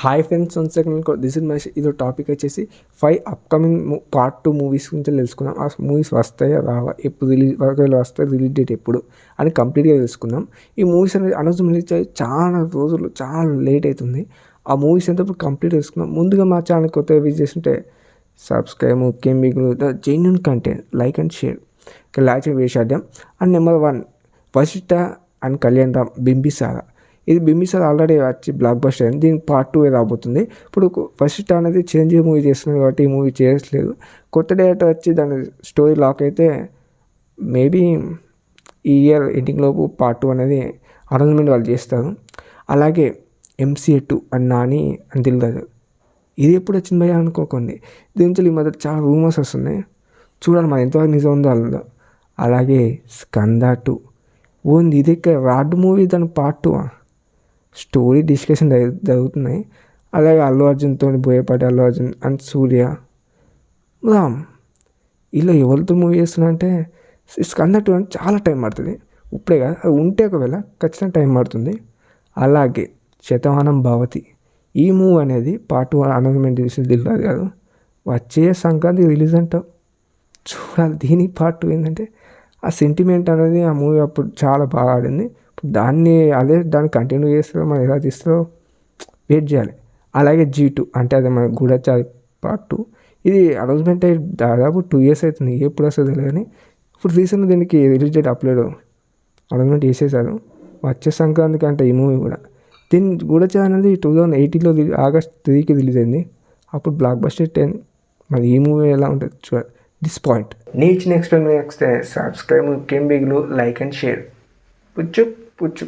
Hi friends, one second. This is my ఇది topic వచ్చేసి 5 upcoming part 2 movies గురించి తెలుసుకుందాం. ఆ మూవీస్ వస్తాయా రావా, ఎప్పుడు రిలీజ్, ఒకవేళ వస్తే రిలీజ్ డేట్ ఎప్పుడు అని కంప్లీట్గా తెలుసుకుందాం. ఈ మూవీస్ అనేది అనౌన్స్మెంట్ రిలీజ్ అయ్యి చాలా రోజులు, చాలా లేట్ అవుతుంది. ఆ మూవీస్ ఎంత కంప్లీట్ తెలుసుకుందాం. ముందుగా మా ఛానల్ కొత్తగా విజిట్ చేస్తుంటే సబ్స్క్రైబ్, ముఖ్యం మీకు genuine content like and share లాచ్ వేసాడ్యం. And number 1 Vashishta and Kalyan Ram Bimbisara. ఇది బింబిసార్ ఆల్రెడీ వచ్చి బ్లాక్ బస్టర్ అయింది. దీనికి పార్ట్ 2 రాబోతుంది. ఇప్పుడు ఫస్ట్ అనేది చిరంజీవి మూవీ చేస్తున్నారు కాబట్టి ఈ మూవీ చేయట్లేదు. కొత్త డైరెక్టర్ వచ్చి దాని స్టోరీ లాక్ అయితే మేబీ ఈ ఇయర్ ఎండింగ్ లోపు పార్ట్ 2 అనేది అనౌన్స్మెంట్ వాళ్ళు చేస్తారు. అలాగే MCA 2 అండ్ నాని అని తెలియదు. ఇది ఎప్పుడు వచ్చింది భయ అనుకోకండి. దీని నుంచి ఈ మధ్య చాలా రూమర్స్ వస్తున్నాయి. చూడాలి మరి ఎంతవరకు నిజం ఉందో వాళ్ళు. అలాగే స్కంద 2 ఓన్లీ ఇది రాడ్ మూవీ దాని పార్ట్ 2 స్టోరీ డిస్కషన్ జరుగుతున్నాయి. అలాగే అల్లు అర్జున్తో బోయపాటి అల్లు అర్జున్ అండ్ సూర్య రామ్ ఇలా ఎవరితో మూవీ చేస్తున్నా అంటే స్కంద 2 అంటే చాలా టైం పడుతుంది. ఇప్పుడే కాదు, అది ఉంటే ఒకవేళ ఖచ్చితంగా టైం పడుతుంది. అలాగే శతమానం భవతి ఈ మూవీ అనేది పార్ట్ 1 అనౌన్స్మెంట్ చేసి తెలియదు కాదు, వచ్చే సంక్రాంతి రిలీజ్ అంటాం. చూడాలి దీని పార్ట్ 2 ఏంటంటే ఆ సెంటిమెంట్ అనేది ఆ మూవీ అప్పుడు చాలా బాగా ఆడింది. దాన్ని కంటిన్యూ చేస్తారో మనం ఎలా తీస్తారో వెయిట్ చేయాలి. అలాగే G2 అంటే అది మన గూఢచారి పార్ట్ 2 ఇది అనౌన్స్మెంట్ అయ్యి దాదాపు 2 years అవుతుంది. ఎప్పుడు వస్తుందో తెలియదు కానీ ఇప్పుడు రీసెంట్గా దీనికి రిలీజ్ డేట్ అనౌన్స్మెంట్ చేసేసారు. వచ్చే సంక్రాంతికి అంటే ఈ మూవీ కూడా. దీని గూఢచారి అనేది 2018లో August 3కి రిలీజ్ అయింది. అప్పుడు బ్లాక్ బస్టర్ 10. మరి ఈ మూవీ ఎలా ఉంటుంది చూడాలి. దిస్ పాయింట్ నెక్స్ట్ సబ్స్క్రైబ్, ముఖ్యం బిగులు లైక్ అండ్ షేర్. పుచ్చు పుచ్చు.